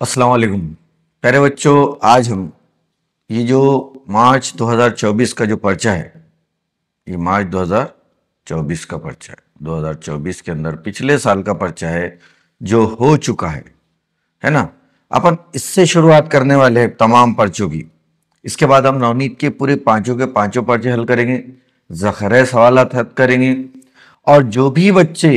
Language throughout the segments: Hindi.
अस्सलाम वालेकुम प्यारे बच्चों। आज हम ये जो मार्च 2024 का जो पर्चा है, ये मार्च 2024 का पर्चा है। 2024 के अंदर पिछले साल का पर्चा है जो हो चुका है ना। अपन इससे शुरुआत करने वाले हैं तमाम पर्चों की। इसके बाद हम नवनीत के पूरे पांचों के पांचों पर्चे हल करेंगे, ज़ख़ीरे सवालात हल करेंगे। और जो भी बच्चे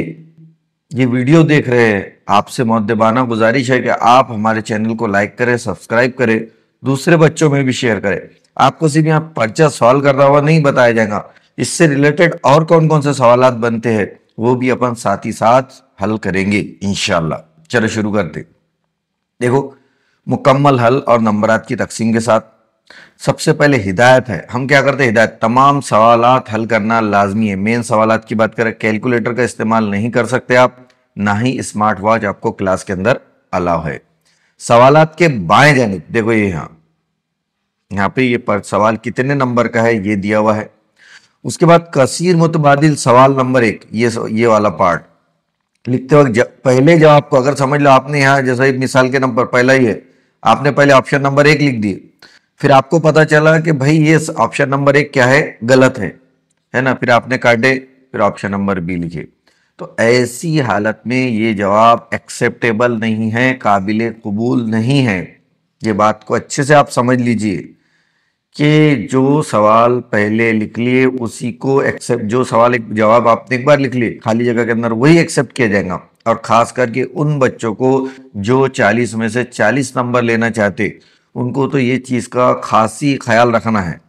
ये वीडियो देख रहे हैं, आपसे मुअद्दबाना गुजारिश है कि आप हमारे चैनल को लाइक करें, सब्सक्राइब करें, दूसरे बच्चों में भी शेयर करें। आपको सिर्फ यहाँ पर्चा सॉल्व करना हुआ नहीं बताया जाएगा, इससे रिलेटेड और कौन कौन से सवालात बनते हैं वो भी अपन साथ ही साथ हल करेंगे इंशाल्लाह। चलो शुरू करते। देखो, मुकम्मल हल और नंबरात की तकसीम के साथ सबसे पहले हिदायत है। हम क्या करते हैं, हिदायत तमाम सवालात हल करना लाजमी है। मेन सवालात की बात करें, कैलकुलेटर का इस्तेमाल नहीं कर सकते आप, ना ही स्मार्ट वॉच आपको क्लास के अंदर अलाउ है। सवालात के बाएं जानिब देखो, ये यहाँ पे ये पर सवाल कितने नंबर का है ये दिया हुआ है। उसके बाद कसीर मुतबादिल सवाल नंबर 1, ये वाला पार्ट लिखते वक्त पहले जवाब को अगर समझ लो, आपने यहाँ जैसे मिसाल के नंबर पहला ही है, आपने पहले ऑप्शन नंबर 1 लिख दिए, फिर आपको पता चला कि भाई ये ऑप्शन नंबर 1 क्या है, गलत है ना, फिर आपने काटे, फिर ऑप्शन नंबर बी लिखे। तो ऐसी हालत में ये जवाब एक्सेप्टेबल नहीं है, काबिल कबूल नहीं है। ये बात को अच्छे से आप समझ लीजिए कि जो सवाल पहले लिख लिए उसी को एक्सेप्ट, जो सवाल एक जवाब आपने एक बार लिख लिए खाली जगह के अंदर, वही एक्सेप्ट किया जाएगा। और खास करके उन बच्चों को जो 40 में से 40 नंबर लेना चाहते, उनको तो ये चीज़ का खासी ख्याल रखना है।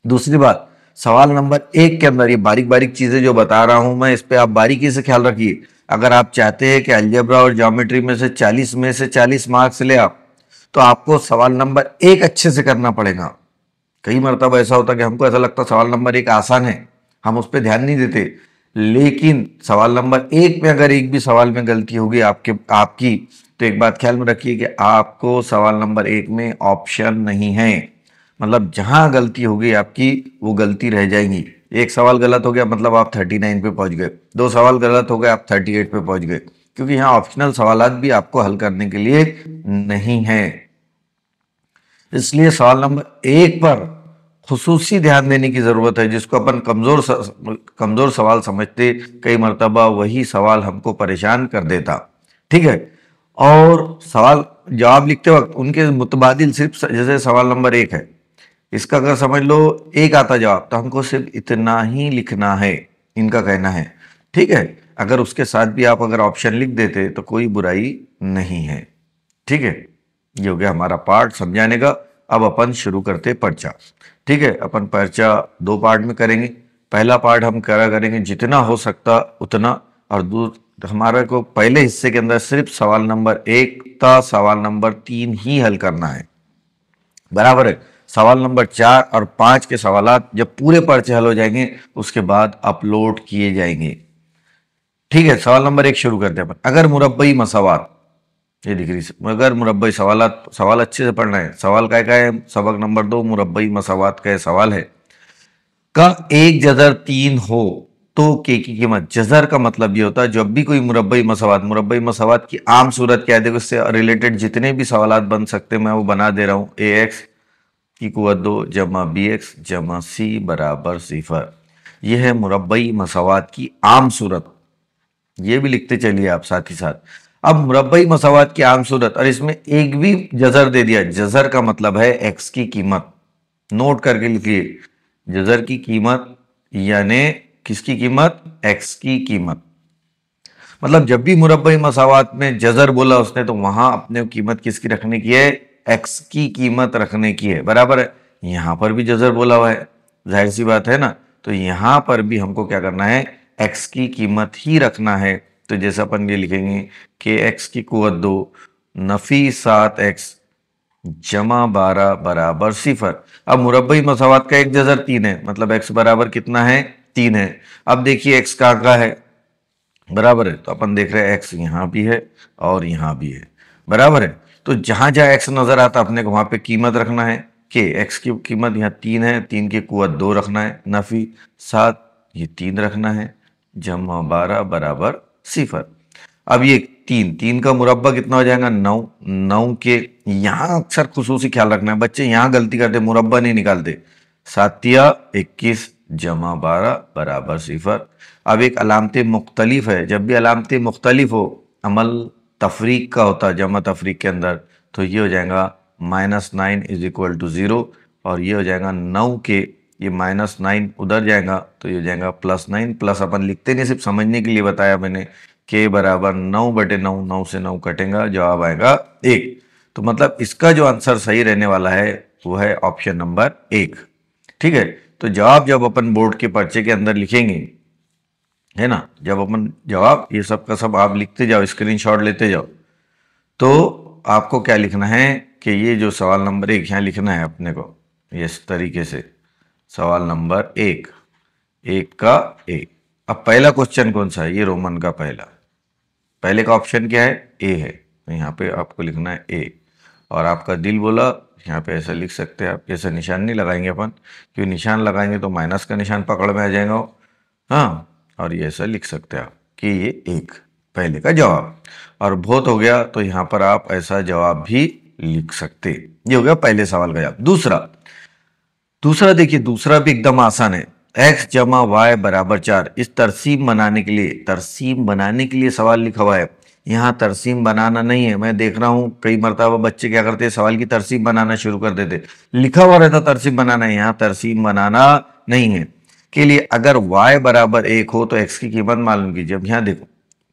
दूसरी बात, सवाल नंबर 1 के अंदर ये बारीक बारीक चीज़ें जो बता रहा हूं मैं, इस पे आप बारीकी से ख्याल रखिए। अगर आप चाहते हैं कि अलजेब्रा और ज्योमेट्री में से 40 मार्क्स ले आप, तो आपको सवाल नंबर 1 अच्छे से करना पड़ेगा। कई मरतबा ऐसा होता है कि हमको ऐसा लगता सवाल नंबर 1 आसान है, हम उस पर ध्यान नहीं देते, लेकिन सवाल नंबर 1 में अगर एक भी सवाल में गलती होगी आपकी, तो एक बात ख्याल में रखिए कि आपको सवाल नंबर 1 में ऑप्शन नहीं है। मतलब जहां गलती होगी आपकी, वो गलती रह जाएंगी। एक सवाल गलत हो गया मतलब आप 39 पे पहुंच गए, 2 सवाल गलत हो गए आप 38 पे पहुंच गए, क्योंकि यहाँ ऑप्शनल सवालात भी आपको हल करने के लिए नहीं है। इसलिए सवाल नंबर 1 पर खुसूसी ध्यान देने की जरूरत है, जिसको अपन कमजोर सवाल समझते, कई मरतबा वही सवाल हमको परेशान कर देता। ठीक है। और सवाल जवाब लिखते वक्त उनके मुतबादिल सिर्फ, जैसे सवाल नंबर 1 है, इसका अगर समझ लो 1 आता जवाब, तो हमको सिर्फ इतना ही लिखना है, इनका कहना है। ठीक है। अगर उसके साथ भी आप अगर ऑप्शन लिख देते तो कोई बुराई नहीं है। ठीक है। ये हो गया हमारा पार्ट समझाने का। अब अपन शुरू करते पर्चा। ठीक है। अपन पर्चा 2 पार्ट में करेंगे। पहला पार्ट हम क्या करेंगे, जितना हो सकता उतना, और हमारे को पहले हिस्से के अंदर सिर्फ सवाल नंबर 1 था, सवाल नंबर 3 ही हल करना है। बराबर है। सवाल नंबर 4 और 5 के सवालात जब पूरे पर्चे हल हो जाएंगे, उसके बाद अपलोड किए जाएंगे। ठीक है। सवाल नंबर 1 शुरू करते हैं अपन। अगर मुरब्बई मसावात, ये दिख रही, अगर मुरब्बई सवालात, सवाल अच्छे से पढ़ना है। सवाल का है, सबक नंबर 2 मुरब्बई मसावात का सवाल है। का 1 जज़र 3 हो तो के की कीमत। जज़र का मतलब ये होता है जब भी कोई मुरब्बई मसावात की आम सूरत क्या है, देखो इससे रिलेटेड जितने भी सवालात बन सकते हैं मैं वो बना दे रहा हूं। ax की कुव्वत 2 जमा bx जमा c बराबर 0। यह है मुरब्बई मसावात की आम सूरत, ये भी लिखते चलिए आप साथ ही साथ। अब मुरब्बई मसावात की आम सूरत, और इसमें एक भी जज़र दे दिया। जज़र का मतलब है x की कीमत, नोट करके लिखिए। जज़र की कीमत यानी किसकी कीमत, x की कीमत। मतलब जब भी मुरब्बई मसावात में जज़र बोला उसने, तो वहां अपने कीमत किसकी रखने की है, x की कीमत रखने की है। बराबर है। यहां पर भी जज़र बोला हुआ है, जाहिर सी बात है ना, तो यहां पर भी हमको क्या करना है, x की कीमत ही रखना है। तो जैसे अपन ये लिखेंगे कि x की कुव्वत 2 नफी 7x जमा 12 बराबर 0। अब मुरब्बई मसावात का एक जज़र 3 है, मतलब x बराबर कितना है, 3 है। अब देखिए x कहाँ है, बराबर है, तो अपन देख रहे हैं x यहां भी है और यहां भी है। बराबर है। तो जहां जहां x नजर आता अपने को वहां पे कीमत रखना है कि x की कीमत यहाँ 3 है, 3 की कुव्वत 2 रखना है, नफी 7 ये 3 रखना है, जमा 12 बराबर 0। अब ये 3, 3 का मुरब्बा कितना हो जाएगा 9, 9 के यहाँ अक्सर खुसूसी ख्याल रखना है, बच्चे यहाँ गलती करते मुरब्बा नहीं निकालते। 7 21 जमा 12 बराबर 0। अब एक अलामत मुख्तलिफ है, जब भी अलामत मुख्तलिफ हो अमल तफरीक का होता है जमा तफरीक के अंदर, तो ये हो जाएगा -9 = 0 और ये हो जाएगा 9 के ये -9 उधर जाएगा तो ये हो जाएगा +9 प्लस अपन लिखते नहीं सिर्फ समझने के लिए बताया मैंने k बराबर 9/9, 9 से 9 कटेगा, जवाब आएगा 1। तो मतलब इसका जो आंसर सही रहने वाला है वो है ऑप्शन नंबर 1। ठीक है, तो जवाब जब अपन बोर्ड के पर्चे के अंदर लिखेंगे है ना, जब अपन जवाब ये सब का सब आप लिखते जाओ, स्क्रीनशॉट लेते जाओ, तो आपको क्या लिखना है कि ये जो सवाल नंबर 1 यहाँ लिखना है अपने को इस तरीके से, सवाल नंबर 1, 1 का 1। अब पहला क्वेश्चन कौन सा है, ये रोमन का पहले का ऑप्शन क्या है, ए है, तो यहाँ पे आपको लिखना है ए। और आपका दिल बोला यहाँ पे ऐसा लिख सकते हैं आप, ऐसा निशान नहीं लगाएंगे अपन, क्योंकि निशान लगाएंगे तो माइनस का निशान पकड़ में आ जाएगा। हाँ, और ये ऐसा लिख सकते हैं आप कि ये 1 पहले का जवाब। और बहुत हो गया तो यहाँ पर आप ऐसा जवाब भी लिख सकते। ये हो गया पहले सवाल का जवाब। दूसरा देखिए, दूसरा भी एकदम आसान है। x जमा वाई बराबर 4, इस तरसीम बनाने के लिए सवाल लिखा हुआ है। यहाँ तरसीम बनाना नहीं है, मैं देख रहा हूँ कई मरतबा बच्चे क्या करते हैं, सवाल की तरसीम बनाना शुरू कर देते, लिखा हुआ रहता तरसीम बनाना है, यहाँ तरसीम बनाना नहीं है। के लिए अगर y बराबर 1 हो तो x की कीमत मालूम कीजिए। अब यहाँ देखो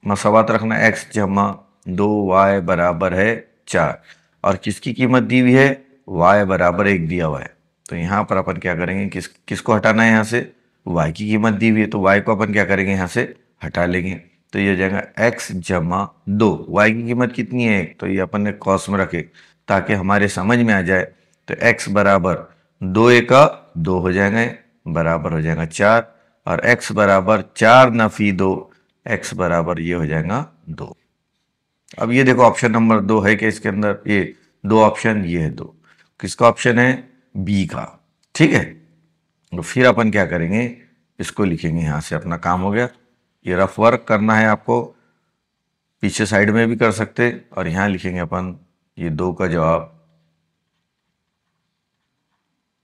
मसवात रखना, x जमा 2y बराबर है 4 और किसकी कीमत दी हुई है, y बराबर 1 दिया हुआ है। तो यहाँ पर अपन क्या करेंगे, किसको हटाना है, यहाँ से y की कीमत दी हुई है तो y को अपन क्या करेंगे, यहाँ से हटा लेंगे। तो ये हो जाएगा x जमा 2, y की कीमत कितनी है 1, तो ये अपन ने कॉस में रखे ताकि हमारे समझ में आ जाए। तो x बराबर 2 का 2 हो जाएंगे, बराबर हो जाएगा 4 और x बराबर 4 नफी 2, x बराबर ये हो जाएगा 2। अब ये देखो ऑप्शन नंबर 2 है कि इसके अंदर ये 2 ऑप्शन, ये है 2, किसका ऑप्शन है, बी का। ठीक है, तो फिर अपन क्या करेंगे, इसको लिखेंगे, यहाँ से अपना काम हो गया। ये रफ वर्क करना है आपको, पीछे साइड में भी कर सकते, और यहाँ लिखेंगे अपन ये 2 का जवाब,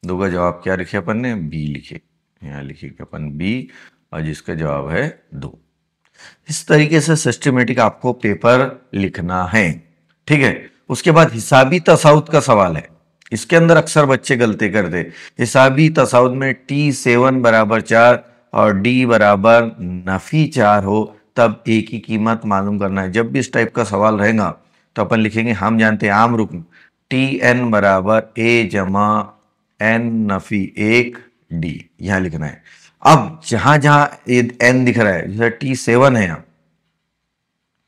2 का जवाब क्या लिखे अपन ने, बी लिखे, यहाँ लिखेंगे अपन बी और जिसका जवाब है 2। इस तरीके से सिस्टमेटिक आपको पेपर लिखना है। ठीक है, उसके बाद हिसाबी तसाउद का सवाल है, इसके अंदर अक्सर बच्चे गलती करते। हिसाबी तसाउद में T7 बराबर 4 और D बराबर नफी 4 हो तब A की कीमत मालूम करना है। जब भी इस टाइप का सवाल रहेगा तो अपन लिखेंगे, हम जानते हैं आम रुकन, Tn बराबर A जमा n नफी 1 D, यहां लिखना है। अब जहां जहां n दिख रहा है, जैसे T7 है, यहाँ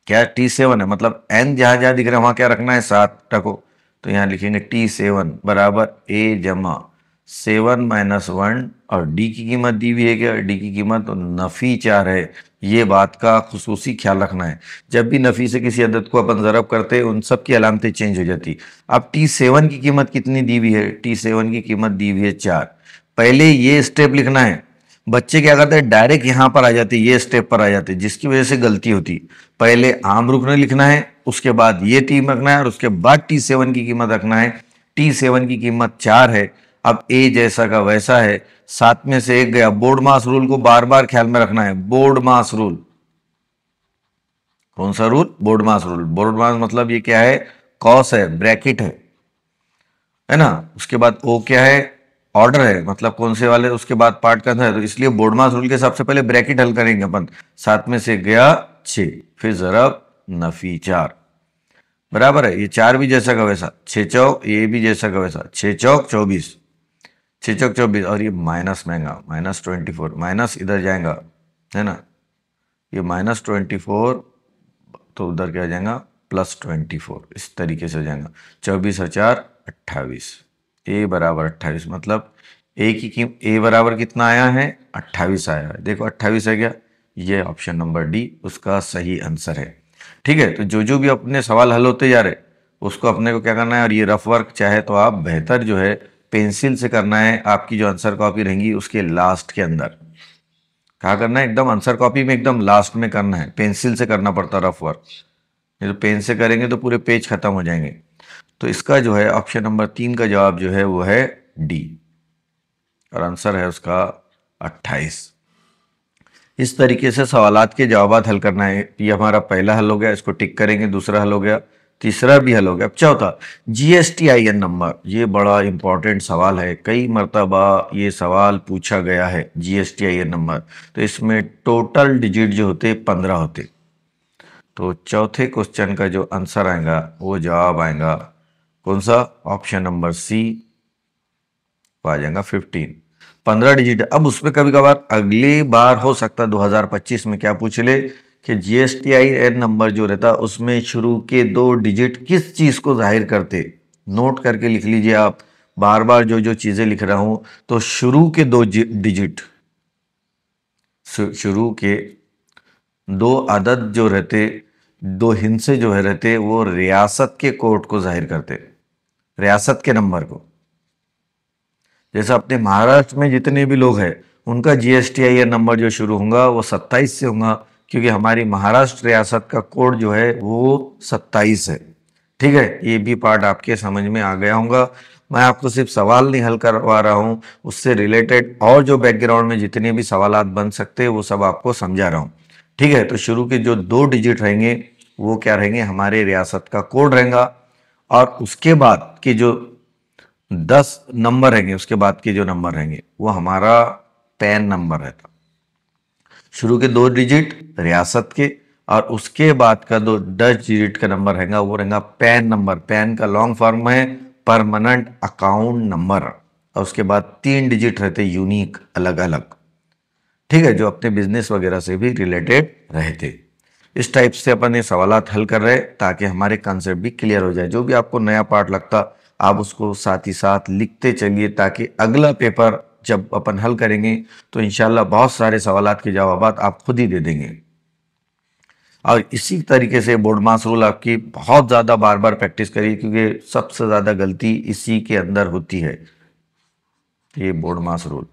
क्या T7 है, मतलब n जहां जहां दिख रहा है वहां क्या रखना है, 7 रखो। तो यहाँ लिखेंगे T7 बराबर A जमा 7 - 1 और D की कीमत दी हुई है क्या, D की कीमत तो नफी 4 है। ये बात का खुसूसी ख्याल रखना है, जब भी नफी से किसी अदद को अपन ज़रब करते हैं उन सब की अलामतें चेंज हो जाती। अब T7 की कीमत कितनी दी हुई है, T7 की कीमत दी हुई है 4। पहले ये स्टेप लिखना है, बच्चे क्या करते हैं डायरेक्ट यहाँ पर आ जाते, ये स्टेप पर आ जाते, जिसकी वजह से गलती होती। पहले आम रुकन लिखना है, उसके बाद ये टी रखना है और उसके बाद T7 की कीमत रखना है। T7 की कीमत 4 है। अब ए जैसा का वैसा है, 7 में से 1 गया। बोर्ड मास रूल को बार बार ख्याल में रखना है, बोर्ड मास रूल। कौन सा रूल, बोर्ड मास रूल। बोर्ड मास मतलब ये क्या है, कॉस है, ब्रैकेट है ना। उसके बाद ओ क्या है, ऑर्डर है, मतलब कौन से वाले, उसके बाद पार्ट का है, तो इसलिए बोर्ड मास रूल के सबसे पहले ब्रैकेट हल करेंगे अपन। 7 में से गया 6, फिर जरब नफी 4 बराबर है, ये 4 भी जैसा का वैसा, 6 चौक, ये भी जैसा का वैसा, 6 चौक 24, 6 चौक 24 और ये माइनस महंगा -24, माइनस इधर जाएगा है ना, ये -24 तो उधर क्या जाएगा +24, इस तरीके से जाएगा। 24 और 4 28, ए बराबर 28, मतलब ए की कीमत, ए बराबर कितना आया है 28 आया है। देखो 28 है क्या, ये ऑप्शन नंबर डी उसका सही आंसर है। ठीक है, तो जो भी अपने सवाल हल होते जा रहे उसको अपने को क्या करना है, और ये रफ वर्क चाहे तो आप बेहतर जो है पेंसिल से करना है। आपकी जो आंसर कॉपी रहेंगी उसके लास्ट के अंदर कहा करना है, एकदम आंसर कॉपी में एकदम लास्ट में करना है, पेंसिल से करना पड़ता रफ वर्क। ये तो पेन से करेंगे तो पूरे पेज खत्म हो जाएंगे। तो इसका जो है ऑप्शन नंबर 3 का जवाब जो है वो है डी, और आंसर है उसका 28। इस तरीके से सवालात के जवाबात हल करना है। ये हमारा पहला हल हो गया, इसको टिक करेंगे। दूसरा हल हो गया, तीसरा भी हल हो गया। अब चौथा, GSTIN नंबर। ये बड़ा इंपॉर्टेंट सवाल है, कई मर्तबा ये सवाल पूछा गया है। GSTIN नंबर, तो इसमें टोटल डिजिट जो होते 15 होते। तो चौथे क्वेश्चन का जो आंसर आएगा वो जवाब आएगा कौन सा, ऑप्शन नंबर सी, आ जाएगा 15, 15 डिजिट। अब उसमें कभी कभार अगली बार हो सकता है 2025 में क्या पूछ ले कि GSTIN नंबर जो रहता उसमें शुरू के 2 डिजिट किस चीज को जाहिर करते। नोट करके लिख लीजिए आप, बार बार जो जो चीजें लिख रहा हूं, तो शुरू के 2 डिजिट, शुरू के 2 अदद जो रहते, 2 हिंसे जो है रहते, वो रियासत के कोड को जाहिर करते, रियासत के नंबर को। जैसे अपने महाराष्ट्र में जितने भी लोग हैं उनका GSTIN नंबर जो शुरू होगा वो 27 से होगा, क्योंकि हमारी महाराष्ट्र रियासत का कोड जो है वो 27 है। ठीक है, ये भी पार्ट आपके समझ में आ गया होगा। मैं आपको सिर्फ सवाल नहीं हल करवा रहा हूँ, उससे रिलेटेड और जो बैकग्राउंड में जितने भी सवालात बन सकते हैं वो सब आपको समझा रहा हूँ। ठीक है, तो शुरू के जो 2 डिजिट रहेंगे वो क्या रहेंगे, हमारे रियासत का कोड रहेगा। और उसके बाद के जो 10 नंबर रहेंगे, उसके बाद के जो नंबर रहेंगे वो हमारा पैन नंबर रहता। शुरू के 2 डिजिट रियासत के, और उसके बाद का 10 डिजिट का नंबर रहेगा वो रहेगा पैन नंबर। पैन का लॉन्ग फॉर्म है परमानेंट अकाउंट नंबर, और उसके बाद 3 डिजिट रहते यूनिक, अलग अलग। ठीक है, जो अपने बिजनेस वगैरह से भी रिलेटेड रहते। इस टाइप से अपन ये सवालात हल कर रहे हैं ताकि हमारे कॉन्सेप्ट भी क्लियर हो जाए। जो भी आपको नया पार्ट लगता आप उसको साथ ही साथ लिखते चलिए, ताकि अगला पेपर जब अपन हल करेंगे तो इंशाल्लाह बहुत सारे सवालात के जवाबात आप खुद ही दे देंगे। और इसी तरीके से बोर्ड मास रूल आपकी बहुत ज़्यादा बार बार प्रैक्टिस करिए, क्योंकि सबसे ज़्यादा गलती इसी के अंदर होती है। ये बोर्ड मास रूल,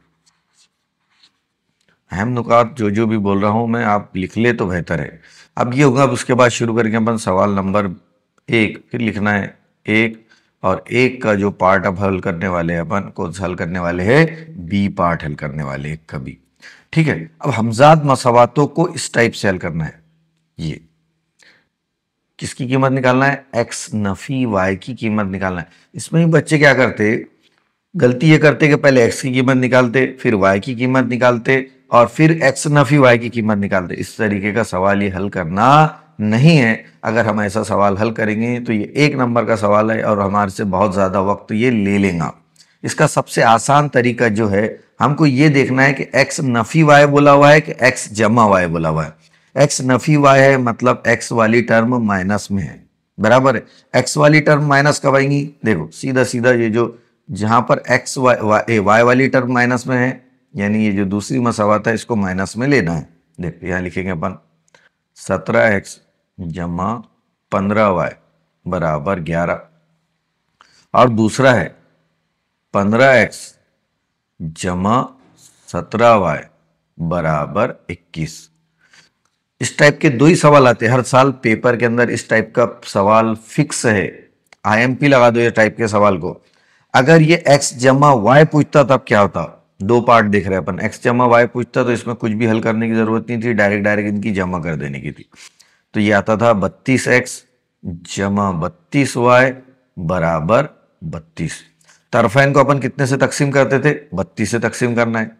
अहम नुकात जो जो भी बोल रहा हूँ मैं, आप लिख ले तो बेहतर है। अब ये होगा, अब उसके बाद शुरू करेंगे अपन सवाल नंबर 1। फिर लिखना है 1, और 1 का जो पार्ट अब हल करने वाले हैं अपन, कौन सा हल करने वाले हैं, बी पार्ट हल करने वाले हैं कभी। ठीक है, अब हमजाद मसावातों को इस टाइप से हल करना है। ये किसकी कीमत निकालना है, एक्स नफी वाई की कीमत निकालना है। इसमें ही बच्चे क्या करते, गलती ये करते कि पहले एक्स की कीमत निकालते, फिर वाई की कीमत निकालते, और फिर एक्स नफी वाई की कीमत निकालते। इस तरीके का सवाल ये हल करना नहीं है। अगर हम ऐसा सवाल हल करेंगे तो ये 1 नंबर का सवाल है और हमारे से बहुत ज़्यादा वक्त ये ले लेगा। इसका सबसे आसान तरीका जो है, हमको ये देखना है कि एक्स नफी वाई बोला हुआ है कि एक्स जमा वाई बोला हुआ है। एक्स नफी वाई है मतलब एक्स वाली टर्म माइनस में है, बराबर है। एक्स वाली टर्म माइनस कब आएंगी, देखो सीधा सीधा ये जो जहां पर एक्स वाई वाली टर्म माइनस में है, यानी ये जो दूसरी मसावत है इसको माइनस में लेना है। देखो यहाँ लिखेंगे अपन 17x जमा 15y बराबर 11, और दूसरा है 15x जमा 17y बराबर 21। इस टाइप के 2 ही सवाल आते हैं हर साल पेपर के अंदर। इस टाइप का सवाल फिक्स है, IMP लगा दो ये टाइप के सवाल को। अगर ये x जमा y पूछता तब क्या होता, 2 पार्ट देख रहे हैं अपन। x जमा y पूछता तो इसमें कुछ भी हल करने की जरूरत नहीं थी, डायरेक्ट इनकी जमा कर देने की थी। तो ये आता था 32x जमा 32y बराबर 32। तरफैन को अपन कितने से तकसीम करते थे, 32 से तकसीम करना है।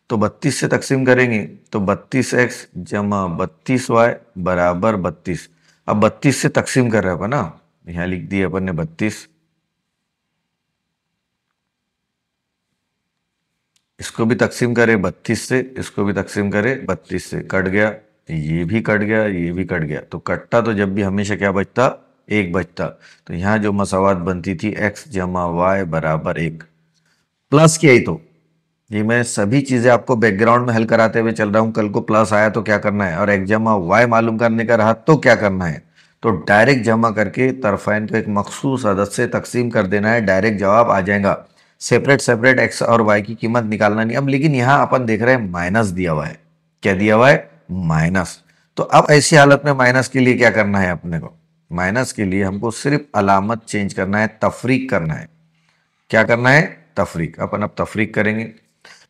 तो 32 से तकसीम करेंगे तो 32x जमा 32y बराबर 32। अब 32 से तकसीम कर रहे हैं अपन ना, यहां लिख दिया अपन ने 32। इसको भी तकसीम करें 32 से, इसको भी तकसीम करें 32 से, कट गया, ये भी कट गया, ये भी कट गया। तो कटता तो जब भी हमेशा क्या बचता, 1 बचता। तो यहां जो मसावत बनती थी x जमा वाई बराबर 1, प्लस किया ही तो ये मैं सभी चीजें आपको बैकग्राउंड में हल कराते हुए चल रहा हूं। कल को प्लस आया तो क्या करना है, और x जमा वाई मालूम करने का रहा तो क्या करना है, तो डायरेक्ट जमा करके तरफैन को एक मखसूस अदद से तकसीम कर देना है, डायरेक्ट जवाब आ जाएगा। सेपरेट सेपरेट एक्स और वाई की कीमत निकालना नहीं। अब लेकिन यहां अपन देख रहे हैं माइनस दिया हुआ है, क्या दिया हुआ है, माइनस। तो अब ऐसी हालत में माइनस के लिए क्या करना है अपने को, माइनस के लिए हमको सिर्फ अलामत चेंज करना है, तफरीक करना है। क्या करना है? तफरीक। अपन अब तफरीक करेंगे।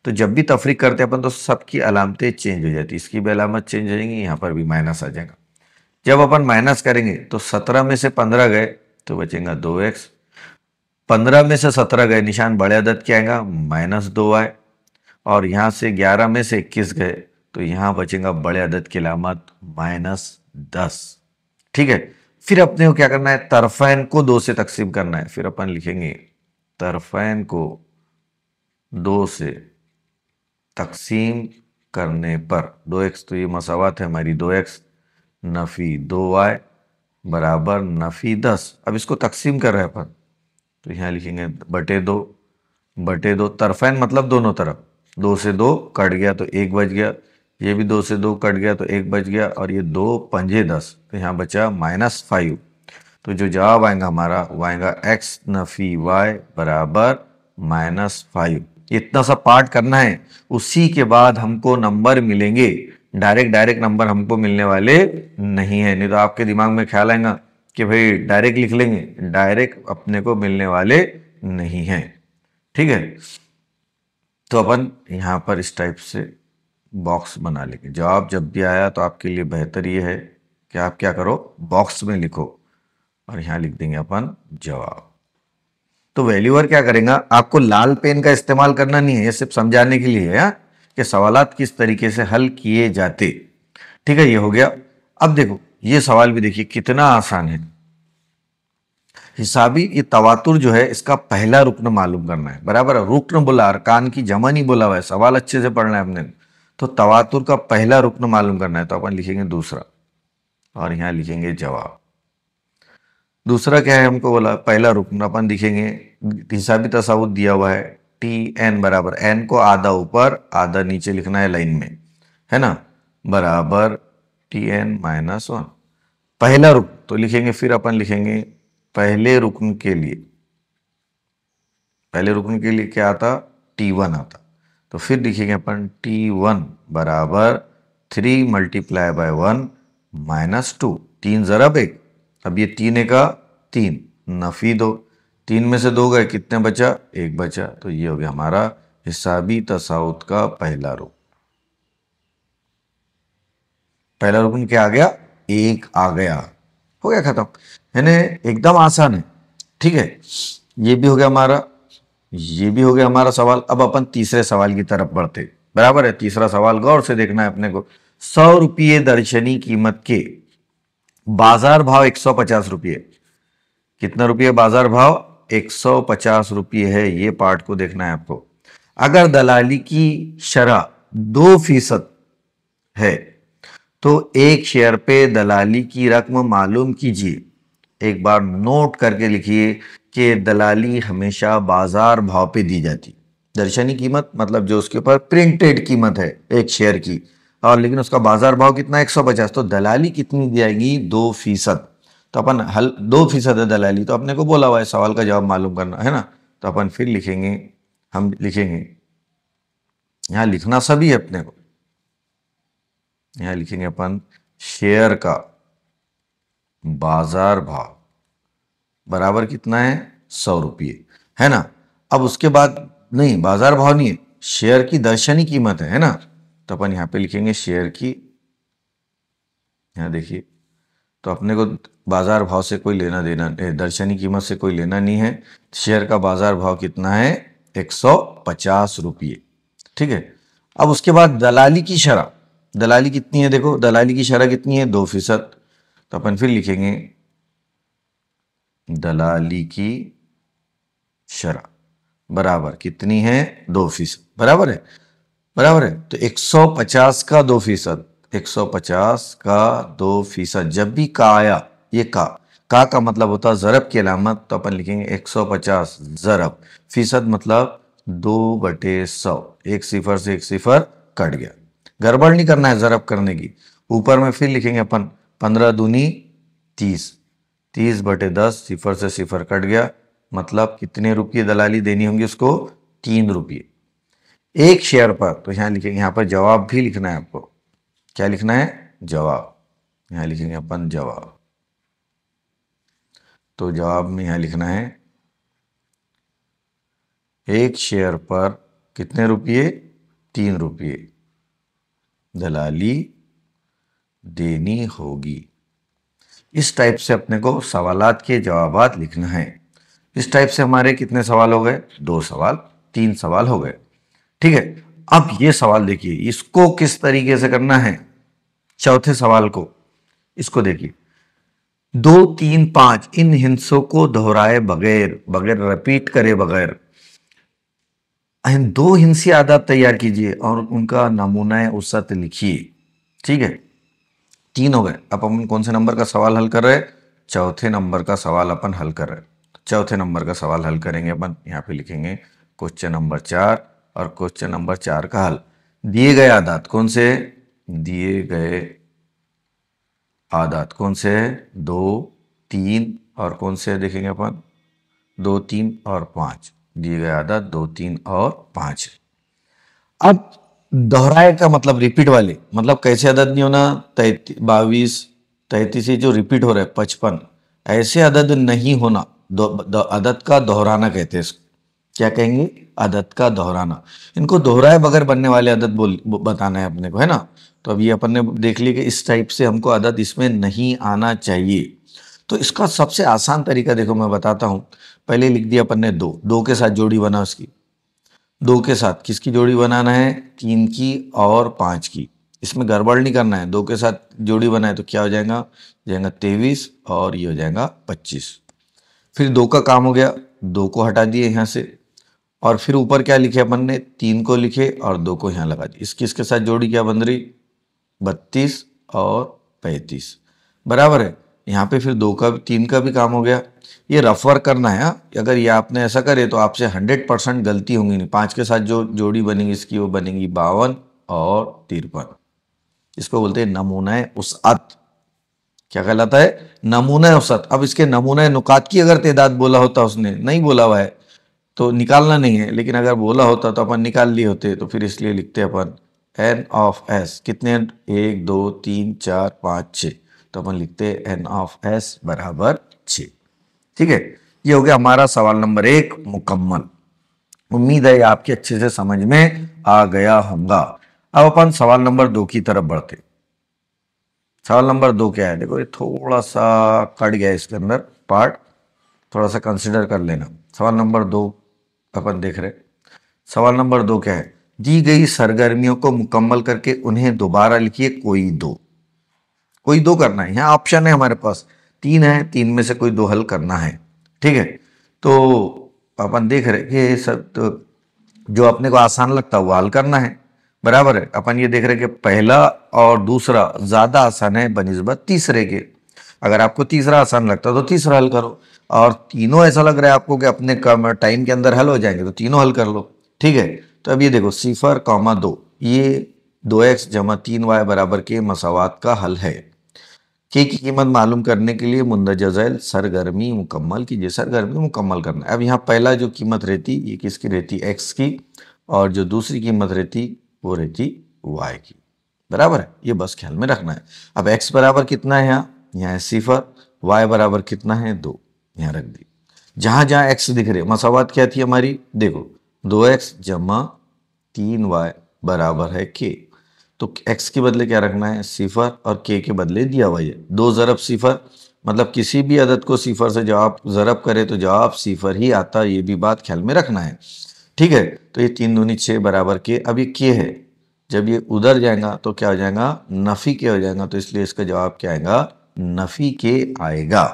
तो जब भी तफरीक करते हैं अपन तो सबकी अलामतें चेंज हो जाती है। इसकी भी अलामत चेंज हो जाएंगी, यहाँ पर भी माइनस आ जाएगा। जब अपन माइनस करेंगे तो 17 में से 15 गए तो बचेगा 2x। 15 में से 17 गए, निशान बड़े अदद क्या आएगा? -2y। और यहाँ से 11 में से 21 गए तो यहाँ बचेगा बड़े अदद की अलामत -10। ठीक है। फिर अपने को क्या करना है? तरफैन को 2 से तकसीम करना है। फिर अपन लिखेंगे तरफैन को 2 से तकसीम करने पर 2x, तो ये मसावत है हमारी 2x नफी 2y बराबर नफी 10। अब इसको तकसीम कर रहे हैं अपन तो यहाँ लिखेंगे बटे दो। तरफैन मतलब दोनों तरफ, 2 से 2 कट गया तो 1 बच गया, ये भी 2 से 2 कट गया तो 1 बच गया, और ये 2 पंजे 10 तो यहाँ बचा -5। तो जो जवाब आएगा हमारा वो आएगा x नफी y बराबर -5। इतना सा पार्ट करना है, उसी के बाद हमको नंबर मिलेंगे। डायरेक्ट नंबर हमको मिलने वाले नहीं है। नहीं तो आपके दिमाग में ख्याल आएगा कि भाई डायरेक्ट लिख लेंगे, डायरेक्ट अपने को मिलने वाले नहीं है। ठीक है। तो अपन यहाँ पर इस टाइप से बॉक्स बना लेंगे। जवाब जब भी आया तो आपके लिए बेहतर ये है कि आप क्या करो, बॉक्स में लिखो और यहाँ लिख देंगे अपन जवाब। तो वैल्यूअर क्या करेगा, आपको लाल पेन का इस्तेमाल करना नहीं है, ये सिर्फ समझाने के लिए है कि सवालात किस तरीके से हल किए जाते। ठीक है, ये हो गया। अब देखो ये सवाल भी देखिए कितना आसान है। हिसाबी ये तवातुर जो है इसका पहला रुकन मालूम करना है। बराबर है, रुकन बोला, अरकान की जमा नहीं बोला हुआ है। सवाल अच्छे से पढ़ना है अपने। तो तवातुर का पहला रुकन मालूम करना है तो अपन लिखेंगे दूसरा और यहाँ लिखेंगे जवाब। दूसरा क्या है हमको बोला, पहला रुकन अपन लिखेंगे, हिसाबी तसावुत दिया हुआ है Tn बराबर, n को आधा ऊपर आधा नीचे लिखना है लाइन में, है ना, बराबर Tn -1 पहला रुकन। तो लिखेंगे, फिर अपन लिखेंगे पहले रुकन के लिए क्या आता? T1 आता। तो फिर लिखेंगे अपन T1 बराबर 3 × 1 -2, 3 ज़रब 1। अब ये 3 का 3 नफी 2, 3 में से 2 गए, कितने बचा? 1 बचा। तो ये हो गया हमारा हिसाबी तसाउत का पहला रुकन। पहला रुकन क्या आ गया? 1 आ गया। हो गया खत्म, है ना, एकदम आसान है। ठीक है, ये भी हो गया हमारा, ये भी हो गया हमारा सवाल। अब अपन तीसरे सवाल की तरफ बढ़ते। बराबर है, तीसरा सवाल गौर से देखना है अपने को। 100 रुपये दर्शनी कीमत के बाजार भाव 150 रुपये। कितना रुपये बाजार भाव? 150 रुपये है। ये पार्ट को देखना है आपको। अगर दलाली की शरह 2% है तो एक शेयर पे दलाली की रकम मालूम कीजिए। एक बार नोट करके लिखिए कि दलाली हमेशा बाजार भाव पे दी जाती। दर्शनी कीमत मतलब जो उसके ऊपर प्रिंटेड कीमत है एक शेयर की, और लेकिन उसका बाजार भाव कितना? 150। तो दलाली कितनी दी जाएगी? 2%। तो अपन 2% है दलाली, तो अपने को बोला हुआ है सवाल का जवाब मालूम करना है ना। तो अपन फिर लिखेंगे, हम लिखेंगे, यहाँ लिखना सभी है अपने को। यहाँ लिखेंगे अपन शेयर का बाजार भाव बराबर कितना है? 100 रुपये, है ना। अब उसके बाद नहीं, बाजार भाव नहीं है, शेयर की दर्शनी कीमत है ना। तो अपन यहाँ पे लिखेंगे शेयर की, यहाँ देखिए, तो अपने को बाजार भाव से कोई लेना देना, दर्शनी कीमत से कोई लेना नहीं है। शेयर का बाजार भाव कितना है? 150 रुपये। ठीक है। अब उसके बाद दलाली की शरह, दलाली कितनी है? देखो दलाली की शरह कितनी है? 2%। तो अपन फिर लिखेंगे दलाली की शरह बराबर कितनी है? 2%। बराबर है, बराबर है। तो 150 का 2%, 150 का 2%। जब भी का आया, ये का मतलब होता है ज़रब की अलामत, तो अपन लिखेंगे 150 ज़रब, फीसद मतलब 2/100। एक सिफर से एक सिफर कट गया, गड़बड़ नहीं करना है ज़रब करने की। ऊपर में फिर लिखेंगे अपन 15 दूनी 30, 30/10, सिफर से सिफर कट गया, मतलब कितने रुपये दलाली देनी होंगी उसको? 3 रुपये एक शेयर पर। तो यहाँ लिखेंगे, यहाँ पर जवाब भी लिखना है आपको। क्या लिखना है? जवाब। यहाँ लिखेंगे अपन जवाब। तो जवाब में यहाँ लिखना है 1 शेयर पर कितने रुपये, 3 रुपये दलाली देनी होगी। इस टाइप से अपने को सवालात के जवाबात लिखना है। इस टाइप से हमारे कितने सवाल हो गए, 2 सवाल, 3 सवाल हो गए। ठीक है, अब ये सवाल देखिए, इसको किस तरीके से करना है, चौथे सवाल को, इसको देखिए 2, 3, 5 इन हिंसों को दोहराए बगैर रिपीट करे बगैर 2 हिंसी आदात तैयार कीजिए और उनका नमूना औसत लिखिए। ठीक है, 3 हो गए। अब अपन कौन से नंबर का सवाल हल कर रहे हैं, चौथे नंबर का सवाल अपन हल कर रहे हैं। चौथे नंबर का सवाल हल करेंगे अपन, यहाँ पे लिखेंगे क्वेश्चन नंबर 4 और क्वेश्चन नंबर 4 का हल। दिए गए आदात कौन से, दिए गए आदात कौन से है, 2, 3 और कौन से देखेंगे अपन, 2, 3 और 5। दिए गए आदात 2, 3 और 5। अब दोहराए का मतलब रिपीट वाले, मतलब कैसे अदद नहीं होना, 22, 33 जो रिपीट हो रहा है, 55 ऐसे अदद नहीं होना। अदद का दोहराना कहते हैं इसको, क्या कहेंगे, अदद का दोहराना। इनको दोहराए बगैर बनने वाले अदद बताना है अपने को, है ना। तो अब ये अपन ने देख लिया कि इस टाइप से हमको अदद इसमें नहीं आना चाहिए। तो इसका सबसे आसान तरीका देखो मैं बताता हूं। पहले लिख दिया अपन ने 2 के साथ जोड़ी बना उसकी, 2 के साथ किसकी जोड़ी बनाना है, 3 की और 5 की। इसमें गड़बड़ नहीं करना है, 2 के साथ जोड़ी बनाए तो क्या हो जाएगा, 23 और ये हो जाएगा 25। फिर 2 का काम हो गया, 2 को हटा दिए यहाँ से और फिर ऊपर क्या लिखे अपन ने, 3 को लिखे और 2 को यहाँ लगा दिए। इसके साथ जोड़ी क्या बन रही, 32 और 35 बराबर है। यहाँ पे फिर 2 का 3 का भी काम हो गया। ये रफ वर्क करना है। अगर ये आपने ऐसा करे तो आपसे 100% गलती होंगी नहीं। 5 के साथ जो जोड़ी बनेगी इसकी वो बनेगी 52 और 53। इसको बोलते हैं नमूना उसअत। क्या कहलाता है, नमूना उसअत। अब इसके नमूना नुकात की अगर तादाद बोला होता, उसने नहीं बोला हुआ है तो निकालना नहीं है, लेकिन अगर बोला होता तो अपन निकाल लिए होते। तो फिर इसलिए लिखते अपन n ऑफ s कितने, 1, 2, 3, 4, 5, 6। तो अपन लिखते हैं n ऑफ s बराबर 6। ठीक है, ये हो गया हमारा सवाल नंबर 1 मुकम्मल। उम्मीद है आपके अच्छे से समझ में आ गया होगा। अब अपन सवाल नंबर 2 की तरफ बढ़ते। सवाल नंबर 2 क्या है, देखो ये थोड़ा सा कट गया इसके अंदर पार्ट, थोड़ा सा कंसिडर कर लेना। सवाल नंबर 2 अपन देख रहे। सवाल नंबर 2 क्या है, दी गई सरगर्मियों को मुकम्मल करके उन्हें दोबारा लिखिए कोई दो करना है। यहाँ ऑप्शन है हमारे पास 3 है, 3 में से कोई 2 हल करना है। ठीक है, तो अपन देख रहे कि सब तो जो अपने को आसान लगता है वो हल करना है, बराबर है। अपन ये देख रहे कि पहला और दूसरा ज्यादा आसान है बनिस्बत तीसरे के। अगर आपको तीसरा आसान लगता है तो तीसरा हल करो, और तीनों ऐसा लग रहा है आपको कि अपने कम टाइम के अंदर हल हो जाएंगे तो तीनों हल कर लो। ठीक है, तो अब ये देखो 0,2 ये 2x जमा 3y बराबर के मसावात का हल है। के की कीमत मालूम करने के लिए मुंदरजा झैल सरगर्मी मुकम्मल कीजिए। सरगर्मी मुकम्मल करना है। अब यहाँ पहला जो कीमत रहती ये किसकी रहती, x की, और जो दूसरी कीमत रहती वो रहती y की, बराबर है। ये बस ख्याल में रखना है। अब x बराबर कितना है, यहाँ है 0, y बराबर कितना है 2, यहाँ रख दी। जहां जहां x दिख रहे, मसावात क्या थी हमारी, देखो 2x जमा 3y बराबर है k। तो x के बदले क्या रखना है 0 और k के बदले दिया हुआ है 2 ज़रब 0, मतलब किसी भी अदद को 0 से जवाब ज़रब करे तो जवाब 0 ही आता, ये भी बात ख्याल में रखना है। ठीक है, तो ये 3 दूनी 6 बराबर के। अब ये k है, जब ये उधर जाएगा तो क्या हो जाएगा, नफी के हो जाएगा, तो इसलिए इसका जवाब क्या आएगा, नफी के आएगा।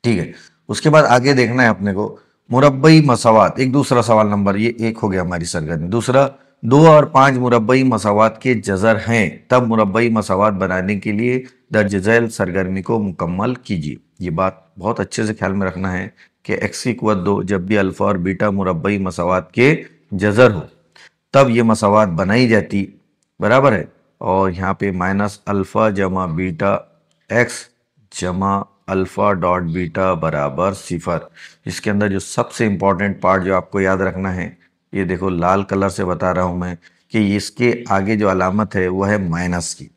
ठीक है, उसके बाद आगे देखना है अपने को मुरब्बई मसावात। एक दूसरा सवाल नंबर, ये 1 हो गया हमारी सरगर्मी। दूसरा 2 और 5 मुरब्बई मसावात के जज़र हैं, तब मुरब्बई मसावात बनाने के लिए दर्ज झैल सरगर्मी को मुकम्मल कीजिए। ये बात बहुत अच्छे से ख्याल में रखना है कि x की कुव्वत 2 जब भी अल्फा और बीटा मुरब्बई मसावात के जज़र हो तब ये मसावात बनाई जाती, बराबर है। और यहाँ पे माइनस अल्फा जमा बीटा x जमा अल्फा डॉट बीटा बराबर 0। इसके अंदर जो सबसे इंपॉर्टेंट पार्ट जो आपको याद रखना है, ये देखो लाल कलर से बता रहा हूं मैं कि इसके आगे जो अलामत है वो है माइनस की।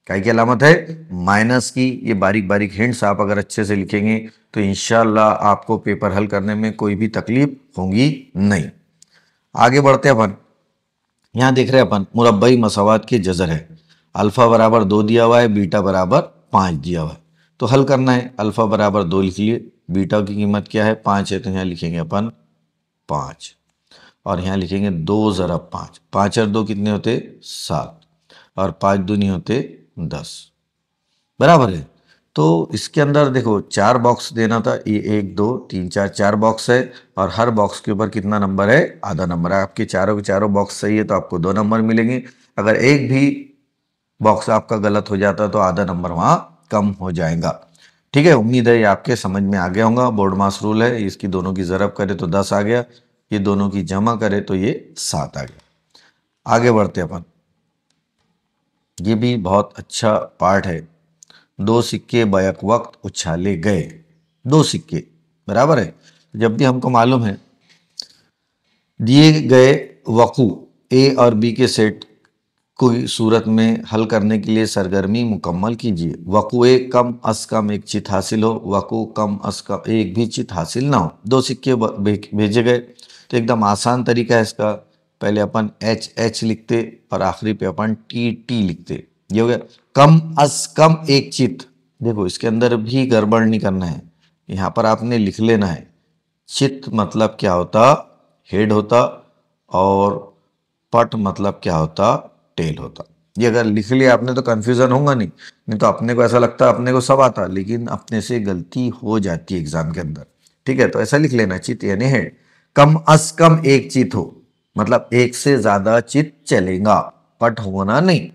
काय की अलामत है? माइनस की। ये बारीक बारीक हिंट्स आप अगर अच्छे से लिखेंगे तो इंशाल्लाह आपको पेपर हल करने में कोई भी तकलीफ होगी नहीं। आगे बढ़ते अपन, यहाँ देख रहे हैं अपन मुरब्बई मसावात के जजर है। अल्फा बराबर 2 दिया हुआ है, बीटा बराबर 5 दिया हुआ है। तो हल करना है। अल्फा बराबर 2 लिख लिए, बीटा की कीमत क्या है? 5 है, तो यहाँ लिखेंगे अपन 5 और यहाँ लिखेंगे 2 ज़रब 5। 5 और 2 कितने होते? 7 और 5 दूनी होते 10, बराबर है। तो इसके अंदर देखो 4 बॉक्स देना था, ये 1 2 3 4 4 बॉक्स है और हर बॉक्स के ऊपर कितना नंबर है? आधा नंबर है। आपके चारों के चारों बॉक्स सही है तो आपको 2 नंबर मिलेंगे। अगर एक भी बॉक्स आपका गलत हो जाता तो आधा नंबर वहां कम हो जाएगा। ठीक है, उम्मीद है ये आपके समझ में आ गया होगा। बोर्ड मास रूल है, इसकी दोनों की ज़रब करे तो 10 आ गया, ये दोनों की जमा करे तो ये 7 आ गया। आगे बढ़ते अपन, ये भी बहुत अच्छा पार्ट है। 2 सिक्के बैक वक्त उछाले गए। 2 सिक्के, बराबर है। जब भी हमको मालूम है दिए गए वकू ए और बी के सेट कोई सूरत में हल करने के लिए सरगर्मी मुकम्मल कीजिए। वकू ए कम अस कम एक चित हासिल हो, वकू कम अस कम एक भी चित हासिल ना हो। 2 सिक्के भेजे गए तो एकदम आसान तरीका है इसका। पहले अपन एच एच लिखते और आखिरी पे अपन टी टी लिखते, ये हो गया। कम अस कम एक चित, देखो इसके अंदर भी गड़बड़ नहीं करना है, यहाँ पर आपने लिख लेना है। चित मतलब क्या होता? हेड होता, और पट मतलब क्या होता? टेल होता। ये अगर लिख लिया आपने तो कंफ्यूजन होगा नहीं तो अपने को ऐसा लगता है अपने को सब आता, लेकिन अपने से गलती हो जाती है एग्जाम के अंदर। ठीक है, तो ऐसा लिख लेना, चित यानी हेड। कम अस कम एक चित हो मतलब एक से ज्यादा चित चलेगा, पट होना नहीं।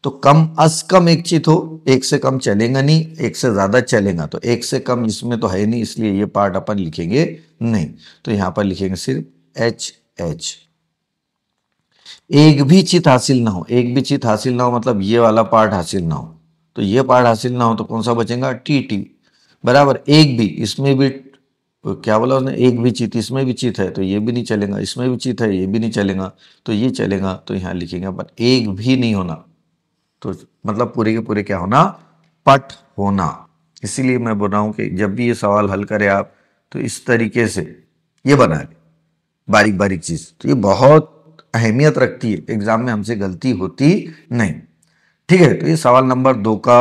तो कम अस कम एक चित हो, एक से कम चलेगा नहीं, एक से ज्यादा चलेगा। तो एक से कम इसमें तो है नहीं, इसलिए ये पार्ट अपन लिखेंगे नहीं। तो यहां पर लिखेंगे सिर्फ एच एच। एक भी चित हासिल ना हो, एक भी चित हासिल ना हो मतलब ये वाला पार्ट हासिल ना हो। तो ये पार्ट हासिल ना हो तो कौन सा बचेगा? टी टी, बराबर। एक भी, इसमें भी क्या बोला उसने? एक भी चित, इसमें भी चित है तो ये भी नहीं चलेगा, इसमें भी चित है ये भी नहीं चलेगा, तो ये चलेगा। तो यहाँ लिखेंगे अपन एक भी नहीं होना, तो मतलब पूरे के पूरे क्या होना? पट होना। इसीलिए मैं बोल रहा हूं कि जब भी ये सवाल हल करें आप तो इस तरीके से ये बना ले, बारीक बारीक चीज। तो ये बहुत अहमियत रखती है, एग्जाम में हमसे गलती होती नहीं। ठीक है, तो ये सवाल नंबर 2 का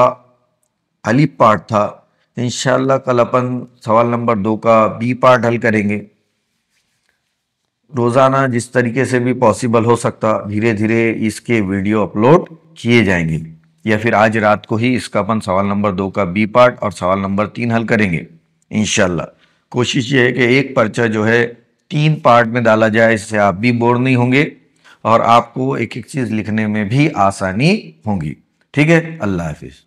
अलीफ पार्ट था। इंशाल्लाह कल अपन सवाल नंबर 2 का बी पार्ट हल करेंगे। रोजाना जिस तरीके से भी पॉसिबल हो सकता धीरे धीरे इसके वीडियो अपलोड किए जाएंगे, या फिर आज रात को ही इसका अपन सवाल नंबर 2 का बी पार्ट और सवाल नंबर 3 हल करेंगे इंशाल्लाह। कोशिश ये है कि एक पर्चा जो है 3 पार्ट में डाला जाए, इससे आप भी बोर नहीं होंगे और आपको एक एक चीज लिखने में भी आसानी होगी। ठीक है, अल्लाह हाफिज।